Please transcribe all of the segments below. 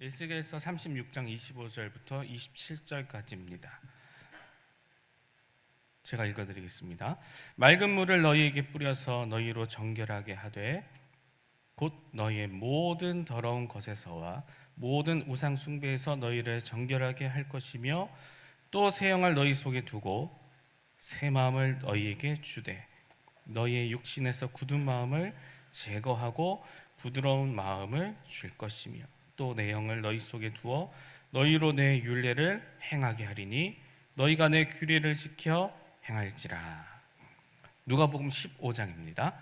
에스겔서 36장 25절부터 27절까지입니다. 제가 읽어드리겠습니다. 맑은 물을 너희에게 뿌려서 너희로 정결하게 하되 곧 너희의 모든 더러운 것에서와 모든 우상 숭배에서 너희를 정결하게 할 것이며 또 새 영을 너희 속에 두고 새 마음을 너희에게 주되 너희의 육신에서 굳은 마음을 제거하고 부드러운 마음을 줄 것이며 또 내 영을 너희 속에 두어 너희로 내 율례를 행하게 하리니 너희가 내 규례를 지켜 행할지라. 누가복음 15장입니다.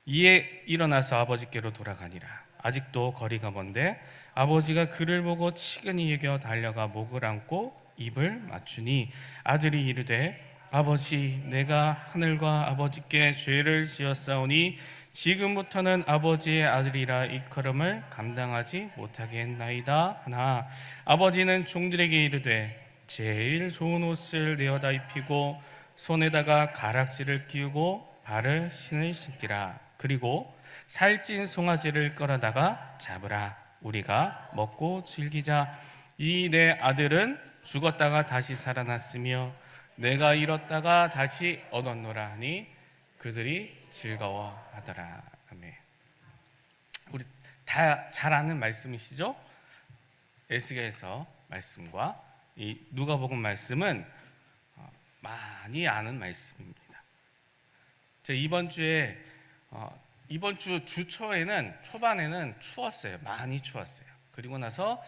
이에 일어나서 아버지께로 돌아가니라. 아직도 거리가 먼데 아버지가 그를 보고 치근히 여겨 달려가 목을 안고 입을 맞추니 아들이 이르되 아버지, 내가 하늘과 아버지께 죄를 지었사오니 지금부터는 아버지의 아들이라 이컬음을 감당하지 못하게 했나이다 하나 아버지는 종들에게 이르되 제일 좋은 옷을 내어다 입히고 손에다가 가락지를 끼우고 발을 신을 신기라. 그리고 살찐 송아지를 끌어다가 잡으라. 우리가 먹고 즐기자. 이 내 아들은 죽었다가 다시 살아났으며 내가 잃었다가 다시 얻었노라 하니 그들이 즐거워하더라. 아멘. 우리 다 잘 아는 말씀이시죠? 에스겔서 말씀과 이 누가복음 말씀은 많이 아는 말씀입니다. 제가 이번 주 초반에는 추웠어요. 많이 추웠어요. 그리고 나서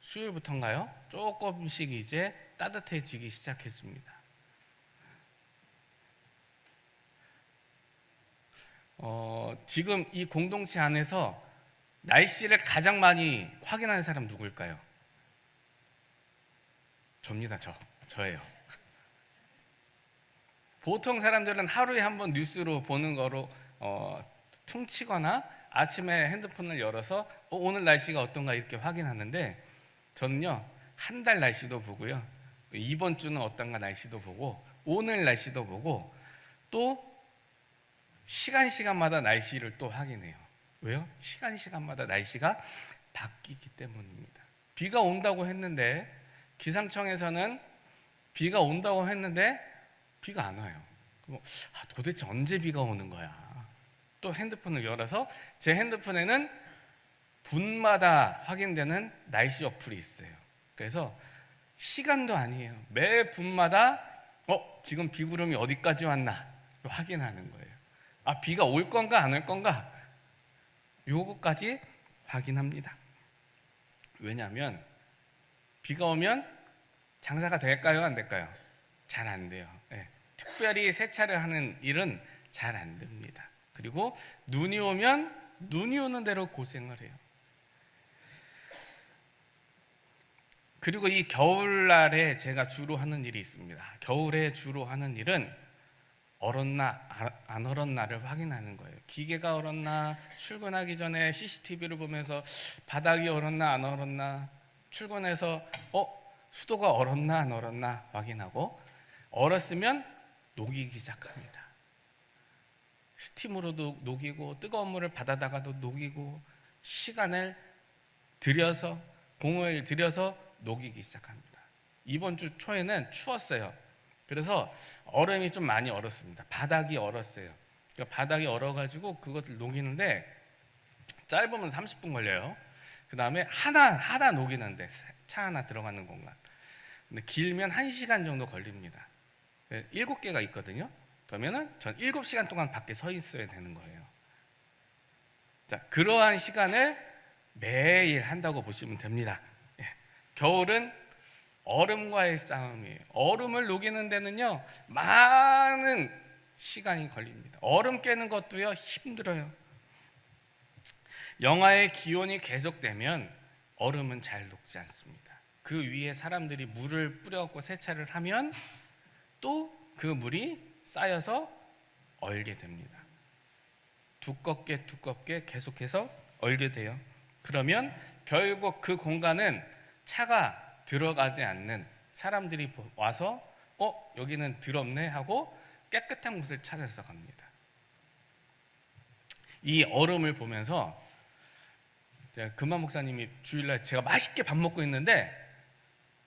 수요일부터인가요? 조금씩 이제 따뜻해지기 시작했습니다. 지금 이 공동체 안에서 날씨를 가장 많이 확인하는 사람 누굴까요? 접니다. 저예요. 보통 사람들은 하루에 한 번 뉴스로 보는 거로 퉁치거나 아침에 핸드폰을 열어서 오늘 날씨가 어떤가 이렇게 확인하는데 저는요 한 달 날씨도 보고요 이번 주는 어떤가 날씨도 보고 오늘 날씨도 보고 또 시간마다 날씨를 또 확인해요. 왜요? 시간마다 날씨가 바뀌기 때문입니다. 비가 온다고 했는데 기상청에서는 비가 온다고 했는데 비가 안 와요. 그럼 도대체 언제 비가 오는 거야? 또 핸드폰을 열어서 제 핸드폰에는 분마다 확인되는 날씨 어플이 있어요. 그래서 시간도 아니에요. 매 분마다 지금 비구름이 어디까지 왔나 확인하는 거예요. 비가 올 건가 안 올 건가 요거까지 확인합니다. 왜냐하면 비가 오면 장사가 될까요 안 될까요? 잘 안 돼요. 네. 특별히 세차를 하는 일은 잘 안 됩니다. 그리고 눈이 오면 눈이 오는 대로 고생을 해요. 그리고 이 겨울날에 제가 주로 하는 일이 있습니다. 겨울에 주로 하는 일은 얼었나 안 얼었나를 확인하는 거예요. 기계가 얼었나, 출근하기 전에 CCTV를 보면서 바닥이 얼었나 안 얼었나, 출근해서 수도가 얼었나 안 얼었나 확인하고, 얼었으면 녹이기 시작합니다. 스팀으로도 녹이고 뜨거운 물을 받아다가도 녹이고 시간을 들여서 공을 들여서 녹이기 시작합니다. 이번 주 초에는 추웠어요. 그래서 얼음이 좀 많이 얼었습니다. 바닥이 얼었어요. 그러니까 바닥이 얼어가지고 그것을 녹이는데 짧으면 30분 걸려요. 그 다음에 하나 녹이는데 차 하나 들어가는 공간. 근데 길면 1시간 정도 걸립니다. 7개가 있거든요. 그러면은 전 7시간 동안 밖에 서 있어야 되는 거예요. 자, 그러한 시간을 매일 한다고 보시면 됩니다. 겨울은 얼음과의 싸움이에요. 얼음을 녹이는 데는요 많은 시간이 걸립니다. 얼음 깨는 것도요 힘들어요. 영하의 기온이 계속되면 얼음은 잘 녹지 않습니다. 그 위에 사람들이 물을 뿌려갖고 세차를 하면 또 그 물이 쌓여서 얼게 됩니다. 두껍게 계속해서 얼게 돼요. 그러면 결국 그 공간은 차가 들어가지 않는 사람들이 와서 여기는 더럽네 하고 깨끗한 곳을 찾아서 갑니다. 이 얼음을 보면서 금만 목사님이 주일날 제가 맛있게 밥 먹고 있는데,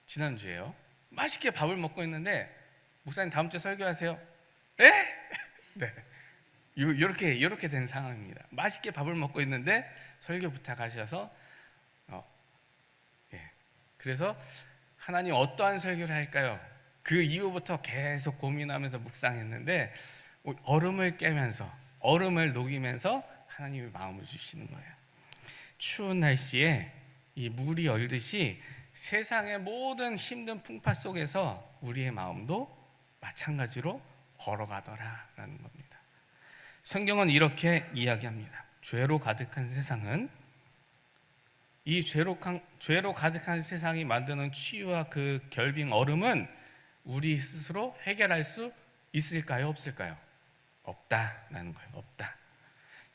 지난주에요, 맛있게 밥을 먹고 있는데 목사님 다음 주에 설교하세요. 에? 네, 이렇게 된 상황입니다. 맛있게 밥을 먹고 있는데 설교 부탁하셔서 예. 그래서 하나님 어떠한 설교를 할까요? 그 이후부터 계속 고민하면서 묵상했는데 얼음을 깨면서, 얼음을 녹이면서 하나님의 마음을 주시는 거예요. 추운 날씨에 이 물이 얼듯이 세상의 모든 힘든 풍파 속에서 우리의 마음도 마찬가지로 얼어가더라라는 겁니다. 성경은 이렇게 이야기합니다. 죄로 가득한 세상은, 이 죄로 가득한 세상이 만드는 추위와 그 결빙 얼음은 우리 스스로 해결할 수 있을까요? 없을까요? 없다라는 거예요. 없다.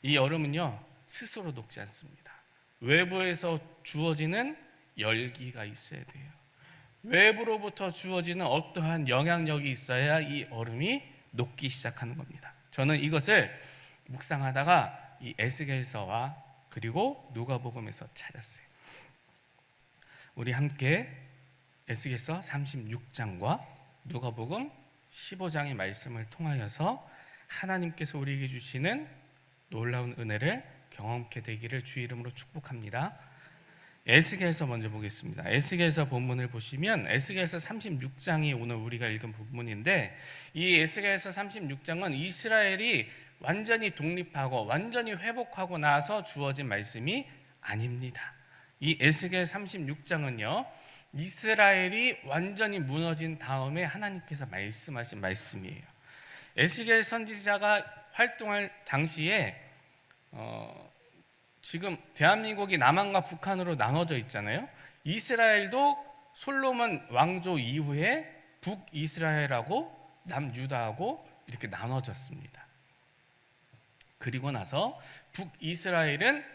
이 얼음은요, 스스로 녹지 않습니다. 외부에서 주어지는 열기가 있어야 돼요. 외부로부터 주어지는 어떠한 영향력이 있어야 이 얼음이 녹기 시작하는 겁니다. 저는 이것을 묵상하다가 이 에스겔서와 그리고 누가복음에서 찾았어요. 우리 함께 에스겔서 36장과 누가복음 15장의 말씀을 통하여서 하나님께서 우리에게 주시는 놀라운 은혜를 경험케 되기를 주 이름으로 축복합니다. 에스겔서 먼저 보겠습니다. 에스겔서 본문을 보시면 에스겔서 36장이 오늘 우리가 읽은 본문인데, 이 에스겔서 36장은 이스라엘이 완전히 독립하고 완전히 회복하고 나서 주어진 말씀이 아닙니다. 이 에스겔 36장은요, 이스라엘이 완전히 무너진 다음에 하나님께서 말씀하신 말씀이에요. 에스겔 선지자가 활동할 당시에 지금 대한민국이 남한과 북한으로 나눠져 있잖아요. 이스라엘도 솔로몬 왕조 이후에 북이스라엘하고 남유다하고 이렇게 나눠졌습니다. 그리고 나서 북이스라엘은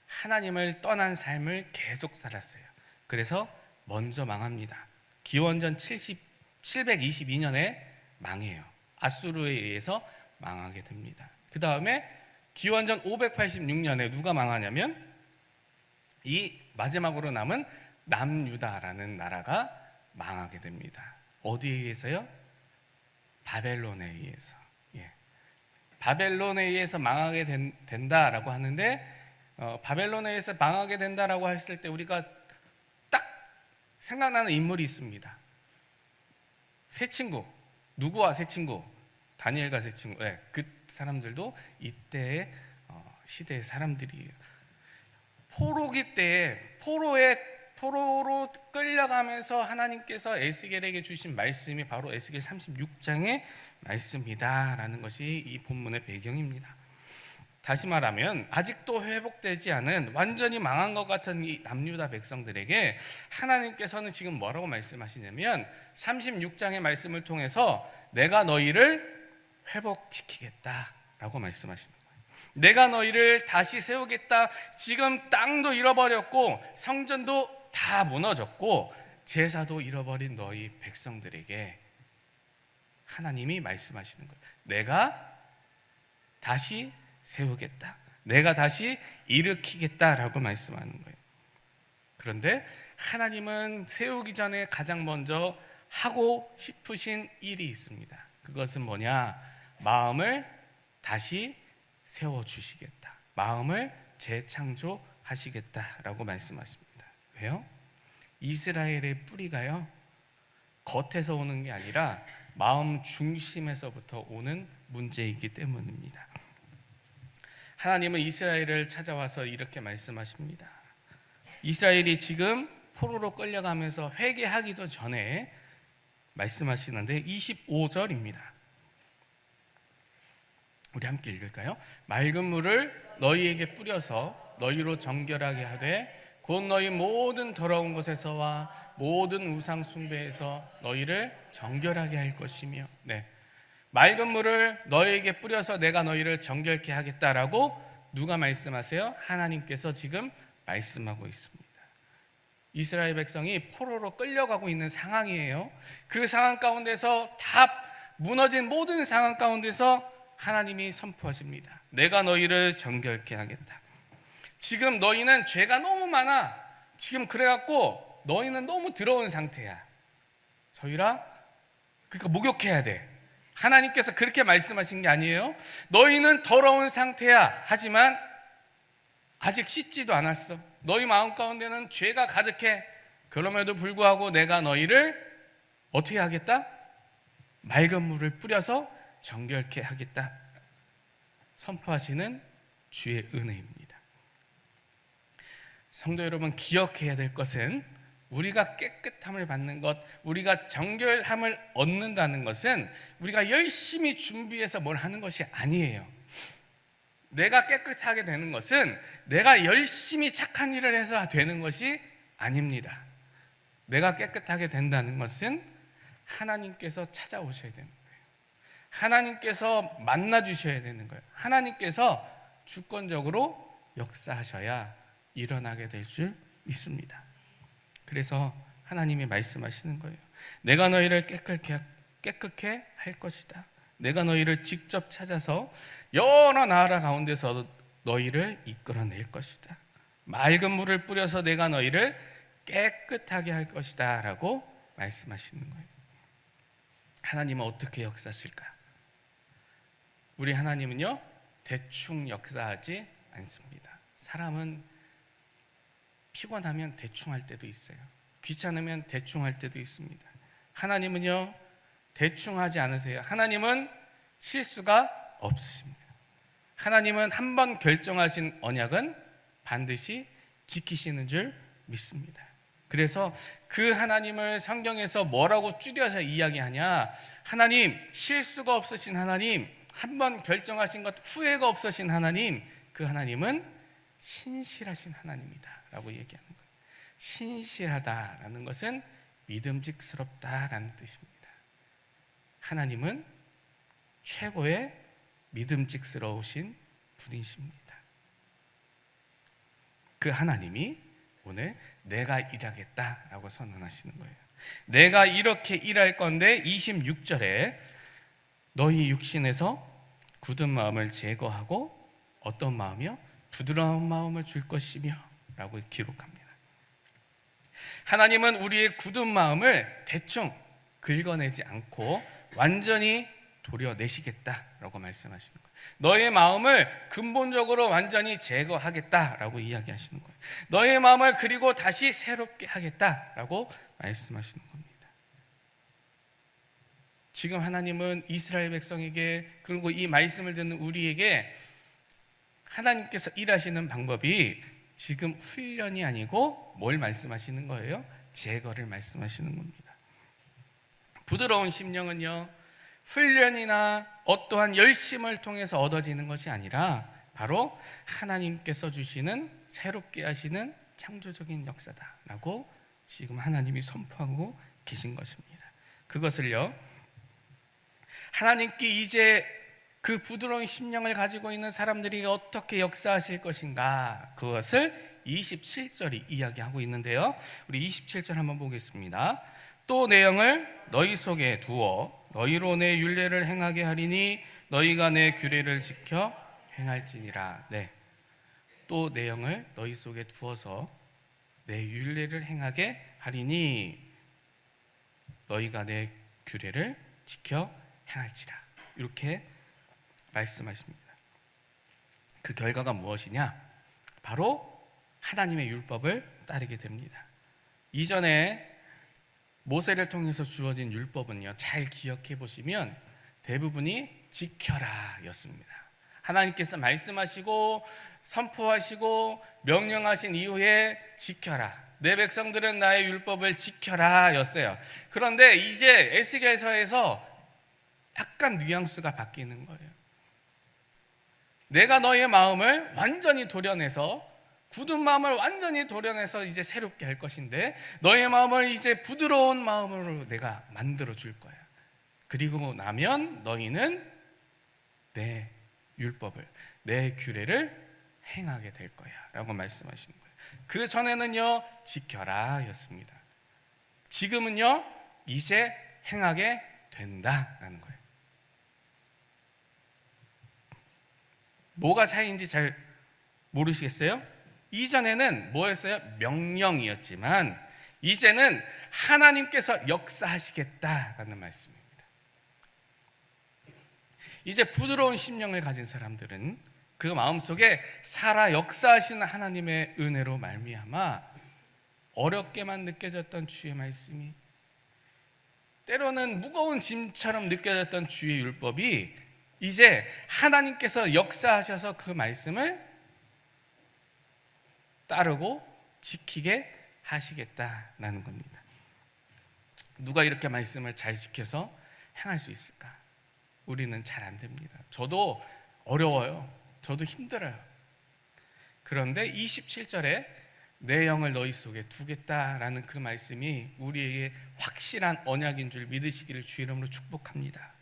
하나님을 떠난 삶을 계속 살았어요. 그래서 먼저 망합니다. 기원전 722년에 망해요. 아수르에 의해서 망하게 됩니다. 그 다음에 기원전 586년에 누가 망하냐면 이 마지막으로 남은 남유다라는 나라가 망하게 됩니다. 어디에 의해서요? 바벨론에 의해서. 바벨론에 의해서 망하게 된다라고 하는데, 바벨론에 의해서 망하게 된다라고 했을 때 우리가 딱 생각나는 인물이 있습니다. 세 친구. 누구와 세 친구? 다니엘과 세 친구. 그 사람들도 이때의 시대의 사람들이에요. 포로기 때에 포로로 끌려가면서 하나님께서 에스겔에게 주신 말씀이 바로 에스겔 36장의 말씀이다라는 것이 이 본문의 배경입니다. 다시 말하면 아직도 회복되지 않은 완전히 망한 것 같은 이 남유다 백성들에게 하나님께서는 지금 뭐라고 말씀하시냐면 36장의 말씀을 통해서 내가 너희를 회복시키겠다라고 말씀하시는 거예요. 내가 너희를 다시 세우겠다. 지금 땅도 잃어버렸고 성전도 다 무너졌고 제사도 잃어버린 너희 백성들에게 하나님이 말씀하시는 거예요. 내가 다시 세우겠다. 내가 다시 일으키겠다라고 말씀하는 거예요. 그런데 하나님은 세우기 전에 가장 먼저 하고 싶으신 일이 있습니다. 그것은 뭐냐? 마음을 다시 세워주시겠다. 마음을 재창조하시겠다라고 말씀하십니다. 왜요? 이스라엘의 뿌리가요, 겉에서 오는 게 아니라 마음 중심에서부터 오는 문제이기 때문입니다. 하나님은 이스라엘을 찾아와서 이렇게 말씀하십니다. 이스라엘이 지금 포로로 끌려가면서 회개하기도 전에 말씀하시는데 25절입니다. 우리 함께 읽을까요? 맑은 물을 너희에게 뿌려서 너희로 정결하게 하되 곧 너희 모든 더러운 것에서와 모든 우상 숭배에서 너희를 정결하게 할 것이며, 맑은 물을 너희에게 뿌려서 내가 너희를 정결케 하겠다라고 누가 말씀하세요? 하나님께서 지금 말씀하고 있습니다. 이스라엘 백성이 포로로 끌려가고 있는 상황이에요. 그 상황 가운데서 다 무너진 모든 상황 가운데서 하나님이 선포하십니다. 내가 너희를 정결케 하겠다. 지금 너희는 죄가 너무 많아. 지금 그래갖고 너희는 너무 더러운 상태야. 서유라, 그러니까 목욕해야 돼. 하나님께서 그렇게 말씀하신 게 아니에요. 너희는 더러운 상태야. 하지만 아직 씻지도 않았어. 너희 마음 가운데는 죄가 가득해. 그럼에도 불구하고 내가 너희를 어떻게 하겠다? 맑은 물을 뿌려서 정결케 하겠다. 선포하시는 주의 은혜입니다. 성도 여러분, 기억해야 될 것은 우리가 깨끗함을 받는 것, 우리가 정결함을 얻는다는 것은 우리가 열심히 준비해서 뭘 하는 것이 아니에요. 내가 깨끗하게 되는 것은 내가 열심히 착한 일을 해서 되는 것이 아닙니다. 내가 깨끗하게 된다는 것은 하나님께서 찾아오셔야 되는 거예요. 하나님께서 만나 주셔야 되는 거예요. 하나님께서 주권적으로 역사하셔야 일어나게 될 줄 믿습니다. 그래서 하나님이 말씀하시는 거예요. 내가 너희를 깨끗게 할 것이다. 내가 너희를 직접 찾아서 여러 나라 가운데서 너희를 이끌어낼 것이다. 맑은 물을 뿌려서 내가 너희를 깨끗하게 할 것이다 라고 말씀하시는 거예요. 하나님은 어떻게 역사하실까? 우리 하나님은요, 대충 역사하지 않습니다. 사람은 피곤하면 대충 할 때도 있어요. 귀찮으면 대충 할 때도 있습니다. 하나님은요, 대충 하지 않으세요. 하나님은 실수가 없으십니다. 하나님은 한 번 결정하신 언약은 반드시 지키시는 줄 믿습니다. 그래서 그 하나님을 성경에서 뭐라고 줄여서 이야기하냐? 하나님, 실수가 없으신 하나님, 한 번 결정하신 것 후회가 없으신 하나님, 그 하나님은 신실하신 하나님이다 라고 얘기하는 거예요. 신실하다라는 것은 믿음직스럽다라는 뜻입니다. 하나님은 최고의 믿음직스러우신 분이십니다. 그 하나님이 오늘 내가 일하겠다라고 선언하시는 거예요. 내가 이렇게 일할 건데 26절에 너희 육신에서 굳은 마음을 제거하고 어떤 마음이요? 부드러운 마음을 줄 것이며 라고 기록합니다. 하나님은 우리의 굳은 마음을 대충 긁어내지 않고 완전히 도려내시겠다라고 말씀하시는 거예요. 너의 마음을 근본적으로 완전히 제거하겠다라고 이야기하시는 거예요. 너의 마음을 그리고 다시 새롭게 하겠다라고 말씀하시는 겁니다. 지금 하나님은 이스라엘 백성에게, 그리고 이 말씀을 듣는 우리에게 하나님께서 일하시는 방법이 지금 훈련이 아니고 뭘 말씀하시는 거예요? 제거를 말씀하시는 겁니다. 부드러운 심령은요, 훈련이나 어떠한 열심을 통해서 얻어지는 것이 아니라 바로 하나님께서 주시는 새롭게 하시는 창조적인 역사다라고 지금 하나님이 선포하고 계신 것입니다. 그것을요, 하나님께 이제 그 부드러운 심령을 가지고 있는 사람들이 어떻게 역사하실 것인가, 그것을 27절이 이야기하고 있는데요. 우리 27절 한번 보겠습니다. 또 내 영을 너희 속에 두어 너희로 내 율례를 행하게 하리니 너희가 내 규례를 지켜 행할지니라. 네. 또 내 영을 너희 속에 두어서 내 율례를 행하게 하리니 너희가 내 규례를 지켜 행할지라. 이렇게 말씀하십니다. 그 결과가 무엇이냐? 바로 하나님의 율법을 따르게 됩니다. 이전에 모세를 통해서 주어진 율법은요, 잘 기억해 보시면 대부분이 지켜라 였습니다. 하나님께서 말씀하시고 선포하시고 명령하신 이후에 지켜라, 내 백성들은 나의 율법을 지켜라 였어요. 그런데 이제 에스겔서에서 약간 뉘앙스가 바뀌는 거예요. 내가 너의 마음을 완전히 도려내서, 굳은 마음을 완전히 도려내서 이제 새롭게 할 것인데 너의 마음을 이제 부드러운 마음으로 내가 만들어 줄 거야. 그리고 나면 너희는 내 율법을, 내 규례를 행하게 될 거야 라고 말씀하시는 거예요. 그 전에는요, 지켜라 였습니다. 지금은요, 이제 행하게 된다라는 거예요. 뭐가 차이인지 잘 모르시겠어요? 이전에는 뭐였어요? 명령이었지만 이제는 하나님께서 역사하시겠다라는 말씀입니다. 이제 부드러운 심령을 가진 사람들은 그 마음속에 살아 역사하시는 하나님의 은혜로 말미암아 어렵게만 느껴졌던 주의 말씀이, 때로는 무거운 짐처럼 느껴졌던 주의 율법이 이제 하나님께서 역사하셔서 그 말씀을 따르고 지키게 하시겠다라는 겁니다. 누가 이렇게 말씀을 잘 지켜서 행할 수 있을까? 우리는 잘 안 됩니다. 저도 어려워요. 저도 힘들어요. 그런데 27절에 내 영을 너희 속에 두겠다라는 그 말씀이 우리에게 확실한 언약인 줄 믿으시기를 주 이름으로 축복합니다.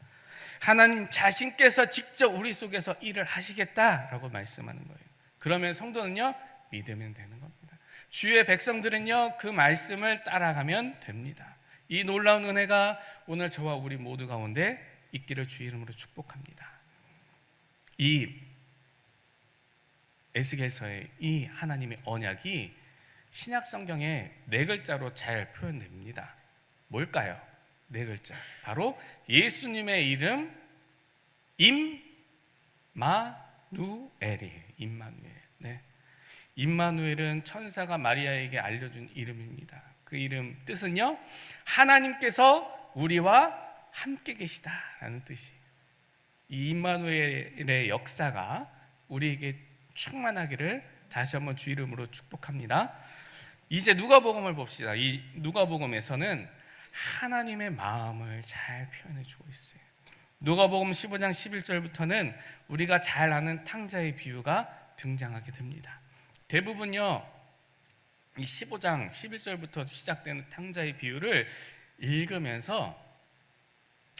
하나님 자신께서 직접 우리 속에서 일을 하시겠다라고 말씀하는 거예요. 그러면 성도는요, 믿으면 되는 겁니다. 주의 백성들은요, 그 말씀을 따라가면 됩니다. 이 놀라운 은혜가 오늘 저와 우리 모두 가운데 있기를 주 이름으로 축복합니다. 이 에스겔서의 이 하나님의 언약이 신약 성경에 네 글자로 잘 표현됩니다. 뭘까요? 네 글자. 바로 예수님의 이름 임마누엘이에요. 임마누엘. 네. 임마누엘은 천사가 마리아에게 알려준 이름입니다. 그 이름 뜻은요, 하나님께서 우리와 함께 계시다라는 뜻이에요. 이 임마누엘의 역사가 우리에게 충만하기를 다시 한번 주 이름으로 축복합니다. 이제 누가복음을 봅시다. 이 누가복음에서는 하나님의 마음을 잘 표현해 주고 있어요. 누가복음 15장 11절부터는 우리가 잘 아는 탕자의 비유가 등장하게 됩니다. 대부분요, 이 15장 11절부터 시작되는 탕자의 비유를 읽으면서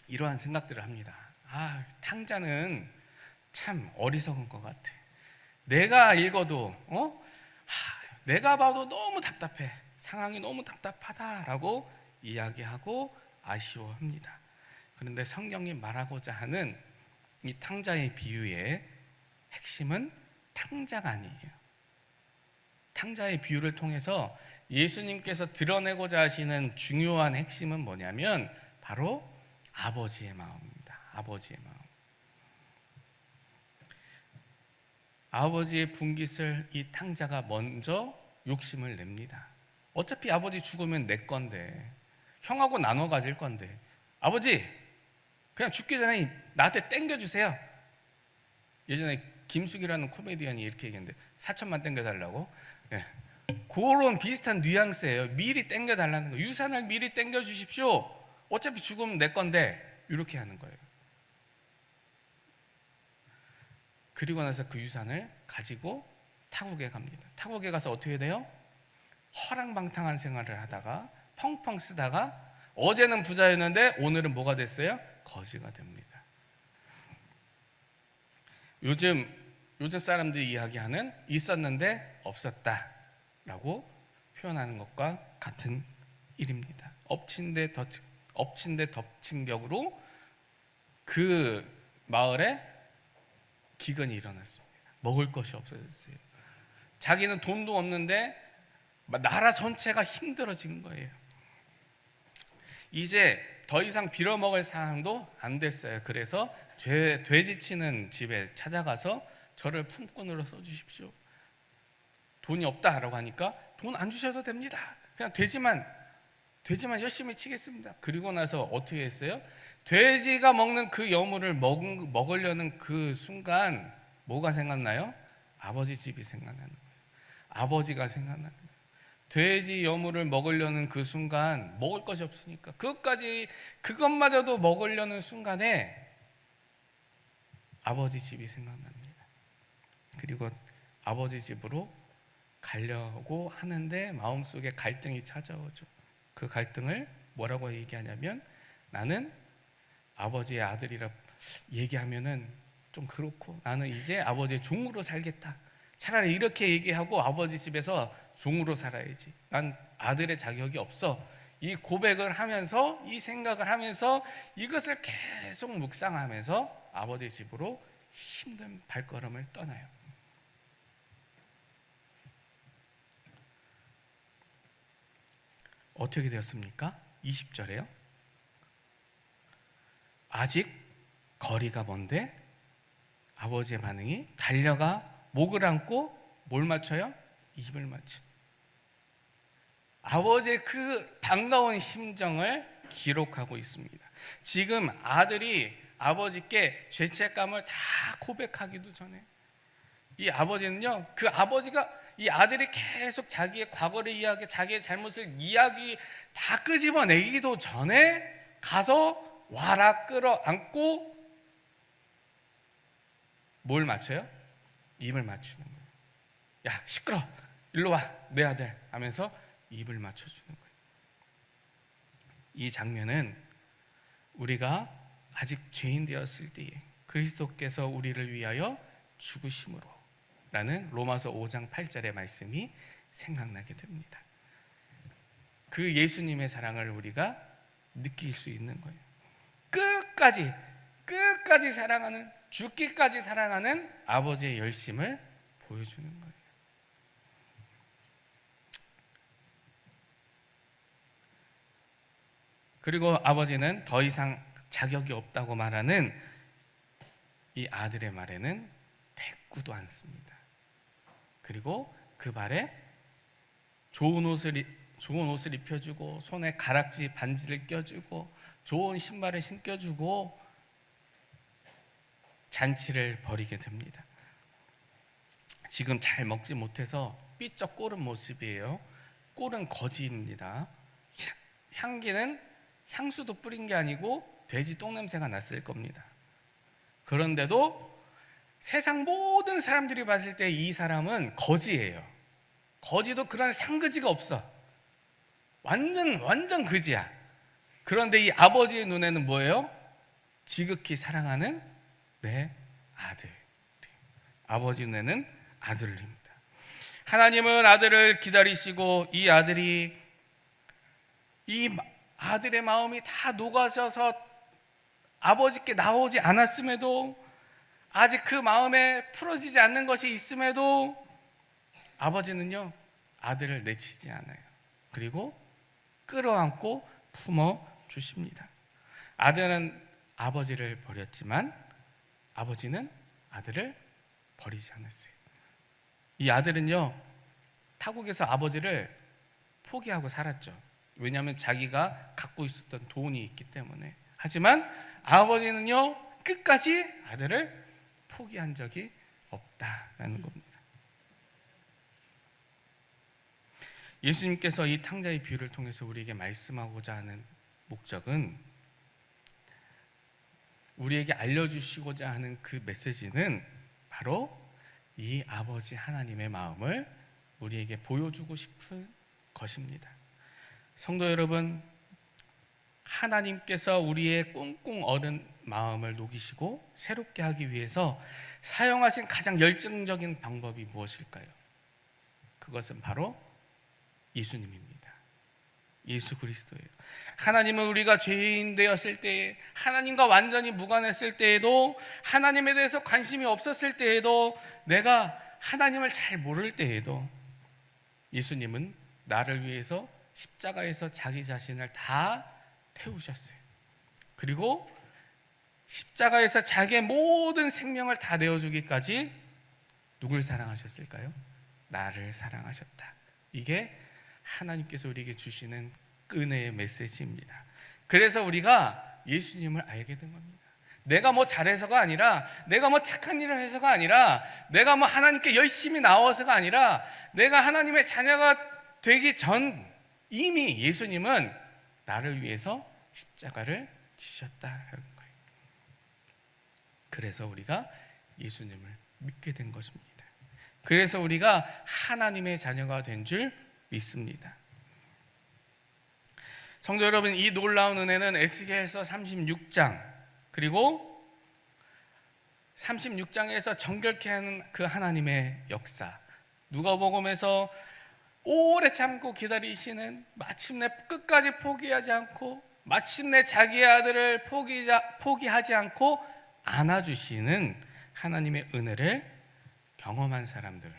이러한 생각들을 합니다. 탕자는 참 어리석은 것 같아. 내가 읽어도 내가 봐도 너무 답답해. 상황이 너무 답답하다라고 이야기하고 아쉬워합니다. 그런데 성경이 말하고자 하는 이 탕자의 비유의 핵심은 탕자가 아니에요. 탕자의 비유를 통해서 예수님께서 드러내고자 하시는 중요한 핵심은 뭐냐면 바로 아버지의 마음입니다. 아버지의 마음. 아버지의 분깃을 이 탕자가 먼저 욕심을 냅니다. 어차피 아버지 죽으면 내 건데, 형하고 나눠 가질 건데, 아버지 그냥 죽기 전에 나한테 땡겨주세요. 예전에 김숙이라는 코미디언이 이렇게 얘기했는데 4천만 땡겨달라고. 네. 그런 비슷한 뉘앙스예요. 미리 땡겨달라는 거. 유산을 미리 땡겨주십시오. 어차피 죽으면 내 건데, 이렇게 하는 거예요. 그리고 나서 그 유산을 가지고 타국에 갑니다. 타국에 가서 어떻게 돼요? 허랑방탕한 생활을 하다가 펑펑 쓰다가 어제는 부자였는데 오늘은 뭐가 됐어요? 거지가 됩니다. 요즘 사람들이 이야기하는 있었는데 없었다라고 표현하는 것과 같은 일입니다. 엎친 데 덮친 격으로 그 마을에 기근이 일어났습니다. 먹을 것이 없어졌어요. 자기는 돈도 없는데 나라 전체가 힘들어진 거예요. 이제 더 이상 빌어먹을 상황도 안 됐어요. 그래서 돼지 치는 집에 찾아가서 저를 품꾼으로 써주십시오. 돈이 없다라고 하니까 돈 안 주셔도 됩니다. 그냥 돼지만 열심히 치겠습니다. 그리고 나서 어떻게 했어요? 돼지가 먹는 그 여물을 먹으려는 그 순간 뭐가 생각나요? 아버지 집이 생각나는 거예요. 아버지가 생각나는 거예요. 돼지 여물을 먹으려는 그 순간 먹을 것이 없으니까 그것마저도 먹으려는 순간에 아버지 집이 생각납니다. 그리고 아버지 집으로 가려고 하는데 마음속에 갈등이 찾아오죠. 그 갈등을 뭐라고 얘기하냐면, 나는 아버지의 아들이라 얘기하면은 좀 그렇고 나는 이제 아버지의 종으로 살겠다. 차라리 이렇게 얘기하고 아버지 집에서 종으로 살아야지. 난 아들의 자격이 없어. 이 고백을 하면서, 이 생각을 하면서 이것을 계속 묵상하면서 아버지 집으로 힘든 발걸음을 떠나요. 어떻게 되었습니까? 20절에요. 아직 거리가 먼데 아버지의 반응이 달려가 목을 안고 뭘 맞춰요? 입을 맞춰. 아버지의 그 반가운 심정을 기록하고 있습니다. 지금 아들이 아버지께 죄책감을 다 고백하기도 전에 이 아버지는요, 그 아버지가 이 아들이 계속 자기의 과거를 이야기, 자기의 잘못을 이야기 다 끄집어내기도 전에 가서 와라 끌어안고 뭘 맞춰요? 입을 맞추는 거예요. 야, 시끄러, 일로 와, 내 아들 하면서 입을 맞춰주는 거예요. 이 장면은 우리가 아직 죄인 되었을 때에 그리스도께서 우리를 위하여 죽으심으로 라는 로마서 5장 8절의 말씀이 생각나게 됩니다. 그 예수님의 사랑을 우리가 느낄 수 있는 거예요. 끝까지 사랑하는, 죽기까지 사랑하는 아버지의 열심을 보여주는 거예요. 그리고 아버지는 더 이상 자격이 없다고 말하는 이 아들의 말에는 대꾸도 않습니다. 그리고 그 발에 좋은 옷을 입혀주고 손에 가락지 반지를 껴주고 좋은 신발을 신겨주고 잔치를 벌이게 됩니다. 지금 잘 먹지 못해서 삐쩍 꼬른 모습이에요. 꼴은 거지입니다. 향기는 향수도 뿌린 게 아니고 돼지 똥냄새가 났을 겁니다. 그런데도 세상 모든 사람들이 봤을 때 이 사람은 거지예요. 거지도 그런 상그지가 없어. 완전 그지야. 그런데 이 아버지의 눈에는 뭐예요? 지극히 사랑하는 내 아들. 아버지 눈에는 아들입니다. 하나님은 아들을 기다리시고 이 아들이 이 아들의 마음이 다 녹아져서 아버지께 나오지 않았음에도 아직 그 마음에 풀어지지 않는 것이 있음에도 아버지는요 아들을 내치지 않아요. 그리고 끌어안고 품어주십니다. 아들은 아버지를 버렸지만 아버지는 아들을 버리지 않았어요. 이 아들은요 타국에서 아버지를 포기하고 살았죠. 왜냐하면 자기가 갖고 있었던 돈이 있기 때문에. 하지만 아버지는요 끝까지 아들을 포기한 적이 없다라는 겁니다. 예수님께서 이 탕자의 비유를 통해서 우리에게 말씀하고자 하는 목적은, 우리에게 알려주시고자 하는 그 메시지는 바로 이 아버지 하나님의 마음을 우리에게 보여주고 싶은 것입니다. 성도 여러분, 하나님께서 우리의 꽁꽁 얼은 마음을 녹이시고 새롭게 하기 위해서 사용하신 가장 열정적인 방법이 무엇일까요? 그것은 바로 예수님입니다. 예수 그리스도예요. 하나님은 우리가 죄인 되었을 때에, 하나님과 완전히 무관했을 때에도, 하나님에 대해서 관심이 없었을 때에도, 내가 하나님을 잘 모를 때에도 예수님은 나를 위해서 십자가에서 자기 자신을 다 태우셨어요. 그리고 십자가에서 자기의 모든 생명을 다 내어주기까지 누굴 사랑하셨을까요? 나를 사랑하셨다. 이게 하나님께서 우리에게 주시는 은혜의 메시지입니다. 그래서 우리가 예수님을 알게 된 겁니다. 내가 뭐 잘해서가 아니라, 내가 뭐 착한 일을 해서가 아니라, 내가 뭐 하나님께 열심히 나와서가 아니라, 내가 하나님의 자녀가 되기 전 이미 예수님은 나를 위해서 십자가를 지셨다는 거예요. 그래서 우리가 예수님을 믿게 된 것입니다. 그래서 우리가 하나님의 자녀가 된 줄 믿습니다. 성도 여러분, 이 놀라운 은혜는 에스겔서 36장 그리고 36장에서 정결케 하는 그 하나님의 역사, 누가복음에서 오래 참고 기다리시는, 마침내 끝까지 포기하지 않고 마침내 자기의 아들을 포기하지 않고 안아주시는 하나님의 은혜를 경험한 사람들,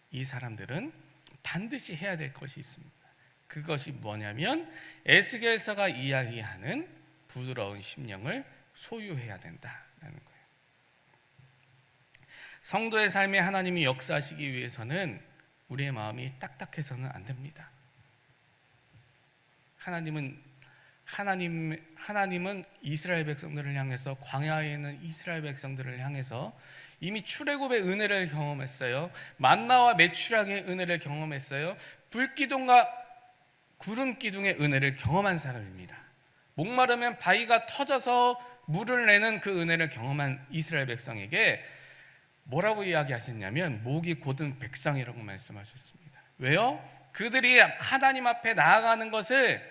이 사람들은 반드시 해야 될 것이 있습니다. 그것이 뭐냐면 에스겔서가 이야기하는 부드러운 심령을 소유해야 된다라는 거예요. 성도의 삶에 하나님이 역사하시기 위해서는 우리의 마음이 딱딱해서는 안 됩니다. 하나님은 이스라엘 백성들을 향해서, 광야에 있는 이스라엘 백성들을 향해서 이미 출애굽의 은혜를 경험했어요. 만나와 메추라기의 은혜를 경험했어요. 불기둥과 구름 기둥의 은혜를 경험한 사람입니다. 목마르면 바위가 터져서 물을 내는 그 은혜를 경험한 이스라엘 백성에게 뭐라고 이야기하셨냐면 목이 곧은 백성이라고 말씀하셨습니다. 왜요? 그들이 하나님 앞에 나아가는 것을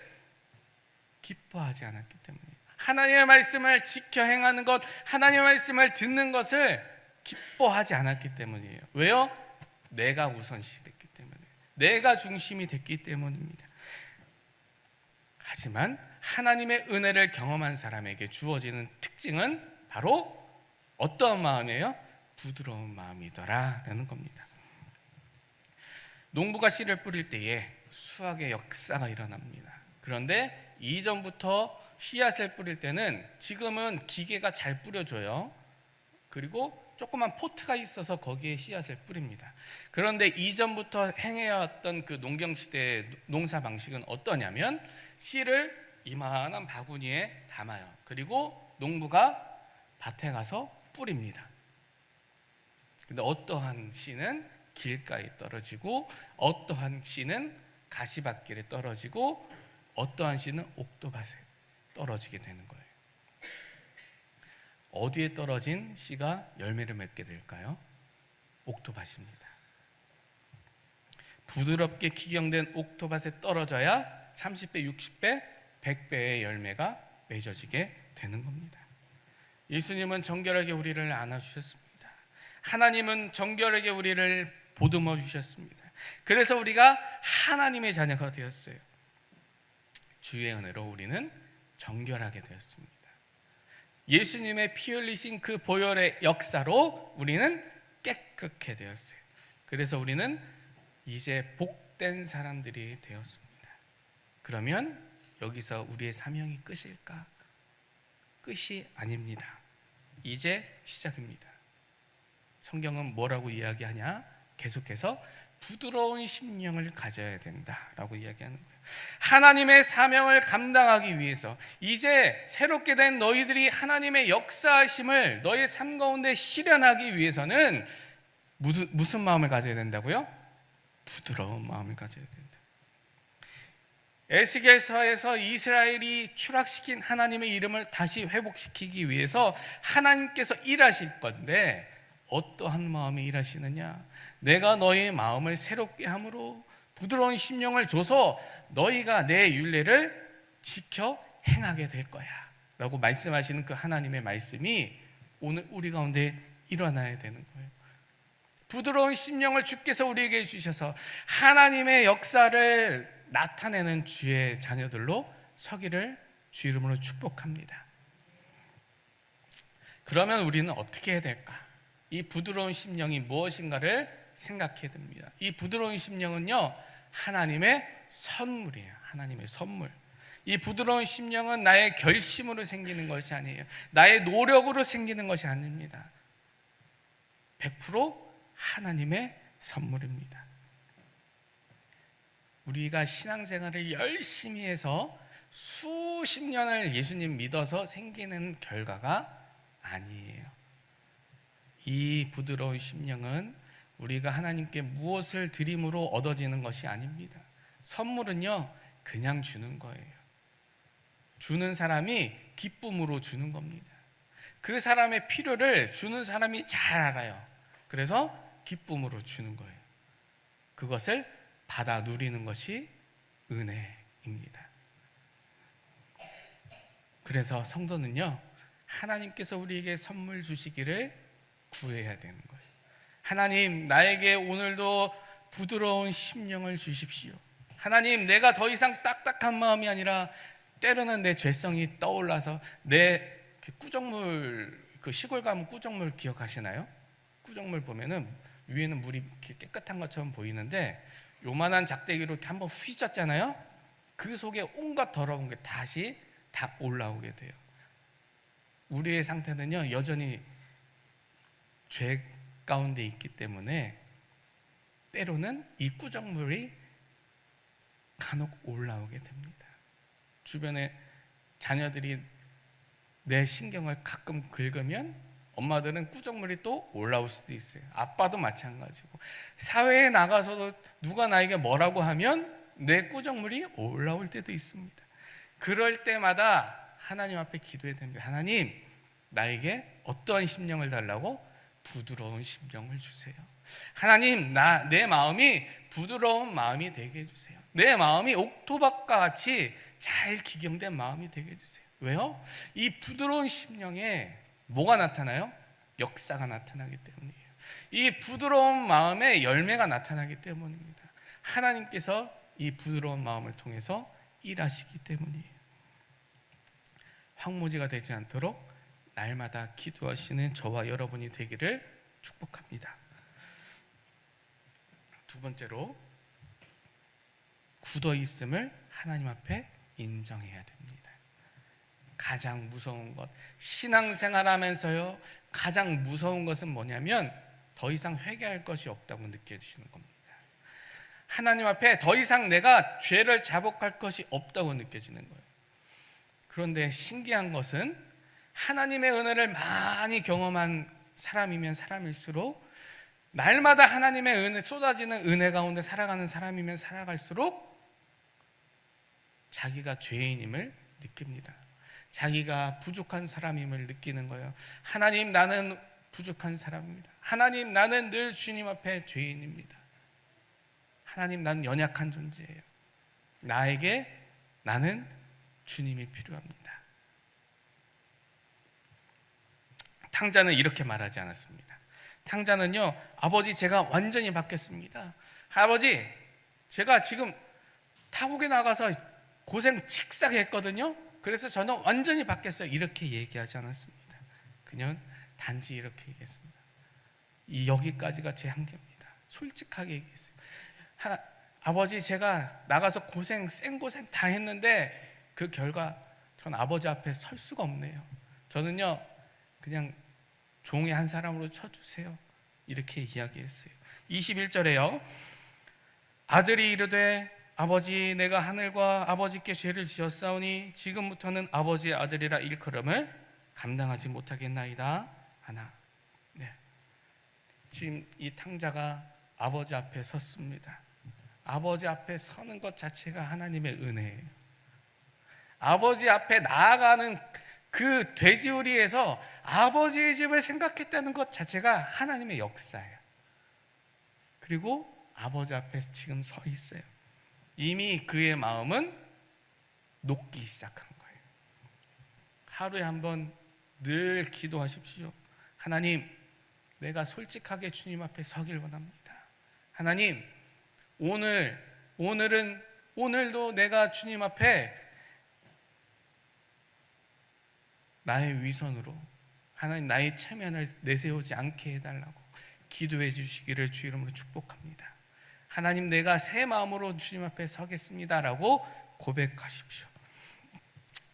기뻐하지 않았기 때문이에요. 하나님의 말씀을 지켜 행하는 것, 하나님의 말씀을 듣는 것을 기뻐하지 않았기 때문이에요. 왜요? 내가 우선시 됐기 때문에, 내가 중심이 됐기 때문입니다. 하지만 하나님의 은혜를 경험한 사람에게 주어지는 특징은 바로 어떠한 마음이에요? 부드러운 마음이더라라는 겁니다. 농부가 씨를 뿌릴 때에 수확의 역사가 일어납니다. 그런데 이전부터 씨앗을 뿌릴 때는, 지금은 기계가 잘 뿌려줘요. 그리고 조그만 포트가 있어서 거기에 씨앗을 뿌립니다. 그런데 이전부터 행해왔던 그 농경시대의 농사 방식은 어떠냐면 씨를 이만한 바구니에 담아요. 그리고 농부가 밭에 가서 뿌립니다. 근데 어떠한 씨는 길가에 떨어지고, 어떠한 씨는 가시밭길에 떨어지고, 어떠한 씨는 옥토밭에 떨어지게 되는 거예요. 어디에 떨어진 씨가 열매를 맺게 될까요? 옥토밭입니다. 부드럽게 기경된 옥토밭에 떨어져야 30배, 60배, 100배의 열매가 맺어지게 되는 겁니다. 예수님은 정결하게 우리를 안아주셨습니다. 하나님은 정결하게 우리를 보듬어 주셨습니다. 그래서 우리가 하나님의 자녀가 되었어요. 주의 은혜로 우리는 정결하게 되었습니다. 예수님의 피 흘리신 그 보혈의 역사로 우리는 깨끗게 되었어요. 그래서 우리는 이제 복된 사람들이 되었습니다. 그러면 여기서 우리의 사명이 끝일까? 끝이 아닙니다. 이제 시작입니다. 성경은 뭐라고 이야기하냐? 계속해서 부드러운 심령을 가져야 된다라고 이야기하는 거예요. 하나님의 사명을 감당하기 위해서 이제 새롭게 된 너희들이 하나님의 역사하심을 너의 삶 가운데 실현하기 위해서는 무슨 마음을 가져야 된다고요? 부드러운 마음을 가져야 된다. 에스겔서에서 이스라엘이 추락시킨 하나님의 이름을 다시 회복시키기 위해서 하나님께서 일하실 건데, 어떠한 마음이 일하시느냐? 내가 너희의 마음을 새롭게 함으로 부드러운 심령을 줘서 너희가 내 율례를 지켜 행하게 될 거야 라고 말씀하시는 그 하나님의 말씀이 오늘 우리 가운데 일어나야 되는 거예요. 부드러운 심령을 주께서 우리에게 주셔서 하나님의 역사를 나타내는 주의 자녀들로 서기를 주 이름으로 축복합니다. 그러면 우리는 어떻게 해야 될까? 이 부드러운 심령이 무엇인가를 생각해야 됩니다. 이 부드러운 심령은요, 하나님의 선물이에요. 하나님의 선물. 이 부드러운 심령은 나의 결심으로 생기는 것이 아니에요. 나의 노력으로 생기는 것이 아닙니다. 100% 하나님의 선물입니다. 우리가 신앙생활을 열심히 해서 수십 년을 예수님 믿어서 생기는 결과가 아니에요. 이 부드러운 심령은 우리가 하나님께 무엇을 드림으로 얻어지는 것이 아닙니다. 선물은요, 그냥 주는 거예요. 주는 사람이 기쁨으로 주는 겁니다. 그 사람의 필요를 주는 사람이 잘 알아요. 그래서 기쁨으로 주는 거예요. 그것을 받아 누리는 것이 은혜입니다. 그래서 성도는요, 하나님께서 우리에게 선물 주시기를 구해야 되는 거예요. 하나님, 나에게 오늘도 부드러운 심령을 주십시오. 하나님, 내가 더 이상 딱딱한 마음이 아니라 때로는 내 죄성이 떠올라서 내 꾸정물, 그 시골 가면 꾸정물 기억하시나요? 꾸정물 보면은 위에는 물이 깨끗한 것처럼 보이는데 요만한 작대기로 이렇게 한번 휘젓잖아요. 그 속에 온갖 더러운 게 다시 다 올라오게 돼요. 우리의 상태는요, 여전히 죄 가운데 있기 때문에 때로는 이 꾸정물이 간혹 올라오게 됩니다. 주변에 자녀들이 내 신경을 가끔 긁으면 엄마들은 꾸정물이 또 올라올 수도 있어요. 아빠도 마찬가지고, 사회에 나가서도 누가 나에게 뭐라고 하면 내 꾸정물이 올라올 때도 있습니다. 그럴 때마다 하나님 앞에 기도해야 됩니다. 하나님, 나에게 어떠한 심령을 달라고? 부드러운 심령을 주세요. 하나님, 내 마음이 부드러운 마음이 되게 해주세요. 내 마음이 옥토박과 같이 잘 기경된 마음이 되게 해주세요. 왜요? 이 부드러운 심령에 뭐가 나타나요? 역사가 나타나기 때문이에요. 이 부드러운 마음에 열매가 나타나기 때문입니다. 하나님께서 이 부드러운 마음을 통해서 일하시기 때문이에요. 황무지가 되지 않도록 날마다 기도하시는 저와 여러분이 되기를 축복합니다. 두 번째로, 굳어 있음을 하나님 앞에 인정해야 됩니다. 가장 무서운 것, 신앙생활하면서요, 가장 무서운 것은 뭐냐면 더 이상 회개할 것이 없다고 느껴지시는 겁니다. 하나님 앞에 더 이상 내가 죄를 자복할 것이 없다고 느껴지는 거예요. 그런데 신기한 것은 하나님의 은혜를 많이 경험한 사람이면 사람일수록, 날마다 하나님의 은혜, 쏟아지는 은혜 가운데 살아가는 사람이면 살아갈수록 자기가 죄인임을 느낍니다. 자기가 부족한 사람임을 느끼는 거예요. 하나님, 나는 부족한 사람입니다. 하나님, 나는 늘 주님 앞에 죄인입니다. 하나님, 나는 연약한 존재예요. 나는 주님이 필요합니다. 탕자는 이렇게 말하지 않았습니다. 탕자는요, 아버지, 제가 완전히 바뀌었습니다. 아버지, 제가 지금 타국에 나가서 고생 칙싹 했거든요. 그래서 저는 완전히 바뀌었어요. 이렇게 얘기하지 않았습니다. 그냥 단지 이렇게 얘기했습니다. 여기까지가 제 한계입니다. 솔직하게 얘기했어요. 아버지, 제가 나가서 생고생 다 했는데 그 결과 전 아버지 앞에 설 수가 없네요. 저는요, 그냥 종의 한 사람으로 쳐주세요. 이렇게 이야기했어요. 21절에요. 아들이 이르되, 아버지, 내가 하늘과 아버지께 죄를 지었사오니 지금부터는 아버지의 아들이라 일컬음을 감당하지 못하겠나이다 하나. 네. 지금 이 탕자가 아버지 앞에 섰습니다. 아버지 앞에 서는 것 자체가 하나님의 은혜예요. 아버지 앞에 나아가는 그 돼지우리에서 아버지의 집을 생각했다는 것 자체가 하나님의 역사예요. 그리고 아버지 앞에 지금 서 있어요. 이미 그의 마음은 녹기 시작한 거예요. 하루에 한 번 늘 기도하십시오. 하나님, 내가 솔직하게 주님 앞에 서길 원합니다. 하나님, 오늘도 내가 주님 앞에 나의 위선으로, 하나님, 나의 체면을 내세우지 않게 해달라고 기도해 주시기를 주 이름으로 축복합니다. 하나님, 내가 새 마음으로 주님 앞에 서겠습니다라고 고백하십시오.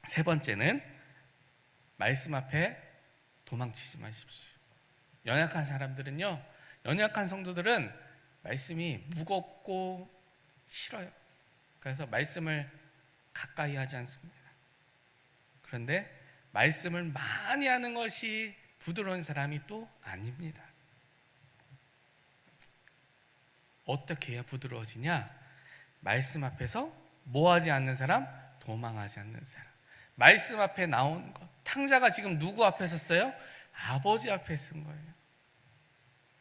세 번째는, 말씀 앞에 도망치지 마십시오. 연약한 사람들은요, 연약한 성도들은 말씀이 무겁고 싫어요. 그래서 말씀을 가까이 하지 않습니다. 그런데 말씀을 많이 하는 것이 부드러운 사람이 또 아닙니다. 어떻게 해야 부드러워지냐? 말씀 앞에서 뭐 하지 않는 사람? 도망하지 않는 사람. 말씀 앞에 나오는 것. 탕자가 지금 누구 앞에 섰어요? 아버지 앞에 쓴 거예요.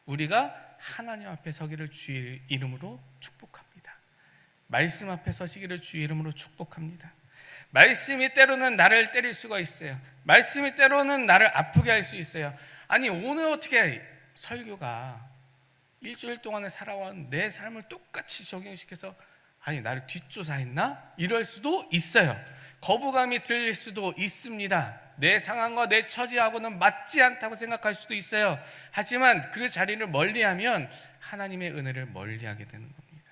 우리가 하나님 앞에 서기를 주의 이름으로 축복합니다. 말씀 앞에 서시기를 주의 이름으로 축복합니다. 말씀이 때로는 나를 때릴 수가 있어요. 말씀이 때로는 나를 아프게 할 수 있어요. 아니, 오늘 어떻게 설교가 일주일 동안에 살아온 내 삶을 똑같이 적용시켜서 아니, 나를 뒷조사했나? 이럴 수도 있어요. 거부감이 들릴 수도 있습니다. 내 상황과 내 처지하고는 맞지 않다고 생각할 수도 있어요. 하지만 그 자리를 멀리하면 하나님의 은혜를 멀리하게 되는 겁니다.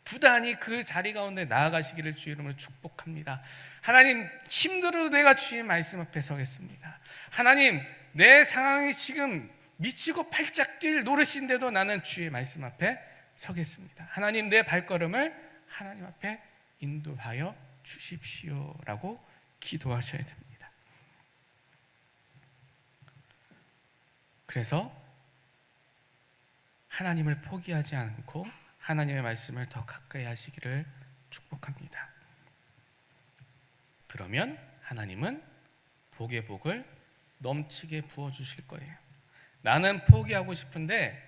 부단히 그 자리 가운데 나아가시기를 주의 이름으로 축복합니다. 하나님, 힘들어도 내가 주의 말씀 앞에 서겠습니다. 하나님, 내 상황이 지금 미치고 팔짝 뛸 노릇인데도 나는 주의 말씀 앞에 서겠습니다. 하나님, 내 발걸음을 하나님 앞에 인도하여 주십시오라고 기도하셔야 됩니다. 그래서 하나님을 포기하지 않고 하나님의 말씀을 더 가까이 하시기를 축복합니다. 그러면 하나님은 복의 복을 넘치게 부어주실 거예요. 나는 포기하고 싶은데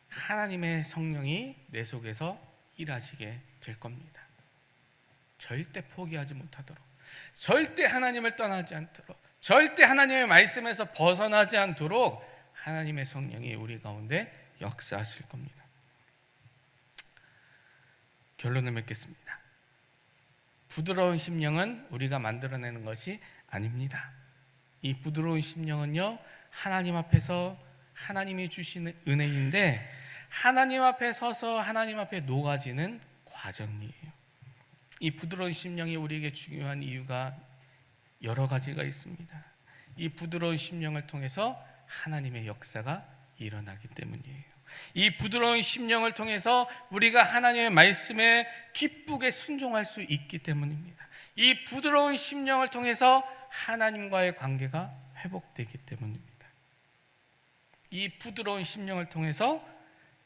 하나님의 성령이 내 속에서 일하시게 될 겁니다. 절대 포기하지 못하도록, 절대 하나님을 떠나지 않도록, 절대 하나님의 말씀에서 벗어나지 않도록 하나님의 성령이 우리 가운데 역사하실 겁니다. 결론을 맺겠습니다. 부드러운 심령은 우리가 만들어내는 것이 아닙니다. 이 부드러운 심령은요, 하나님 앞에서 하나님이 주시는 은혜인데 하나님 앞에 서서 하나님 앞에 녹아지는 과정이에요. 이 부드러운 심령이 우리에게 중요한 이유가 여러 가지가 있습니다. 이 부드러운 심령을 통해서 하나님의 역사가 일어나기 때문이에요. 이 부드러운 심령을 통해서 우리가 하나님의 말씀에 기쁘게 순종할 수 있기 때문입니다. 이 부드러운 심령을 통해서 하나님과의 관계가 회복되기 때문입니다. 이 부드러운 심령을 통해서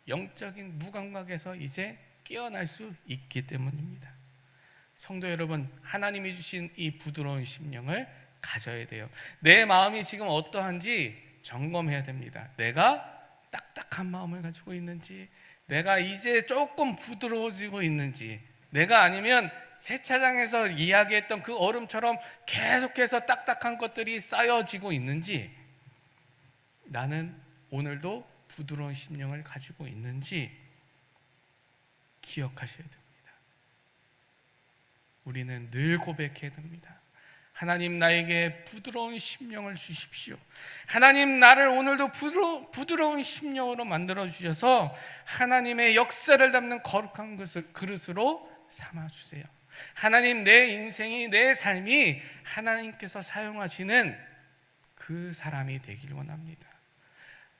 영적인 무감각에서 이제 깨어날 수 있기 때문입니다. 성도 여러분, 하나님이 주신 이 부드러운 심령을 가져야 돼요. 내 마음이 지금 어떠한지 점검해야 됩니다. 내가 딱딱한 마음을 가지고 있는지, 내가 이제 조금 부드러워지고 있는지, 내가 아니면 세차장에서 이야기했던 그 얼음처럼 계속해서 딱딱한 것들이 쌓여지고 있는지, 나는 오늘도 부드러운 심령을 가지고 있는지 기억하셔야 됩니다. 우리는 늘 고백해야 됩니다. 하나님, 나에게 부드러운 심령을 주십시오. 하나님, 나를 오늘도 부드러운 심령으로 만들어 주셔서 하나님의 역사를 담는 거룩한 그릇으로 삼아주세요. 하나님, 내 인생이, 내 삶이 하나님께서 사용하시는 그 사람이 되길 원합니다.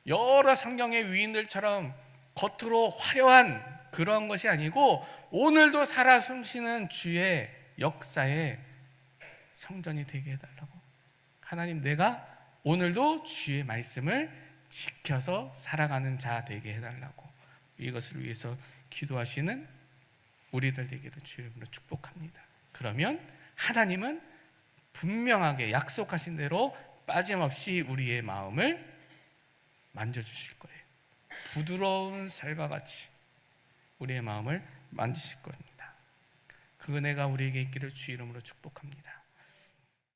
여러 성경의 위인들처럼 겉으로 화려한 그런 것이 아니고 오늘도 살아 숨쉬는 주의 역사에 성전이 되게 해달라고. 하나님, 내가 오늘도 주의 말씀을 지켜서 살아가는 자 되게 해달라고, 이것을 위해서 기도하시는 우리들 되기를 주의 이름으로 축복합니다. 그러면 하나님은 분명하게 약속하신 대로 빠짐없이 우리의 마음을 만져주실 거예요. 부드러운 살과 같이 우리의 마음을 만지실 겁니다. 그 은혜가 우리에게 있기를 주의 이름으로 축복합니다.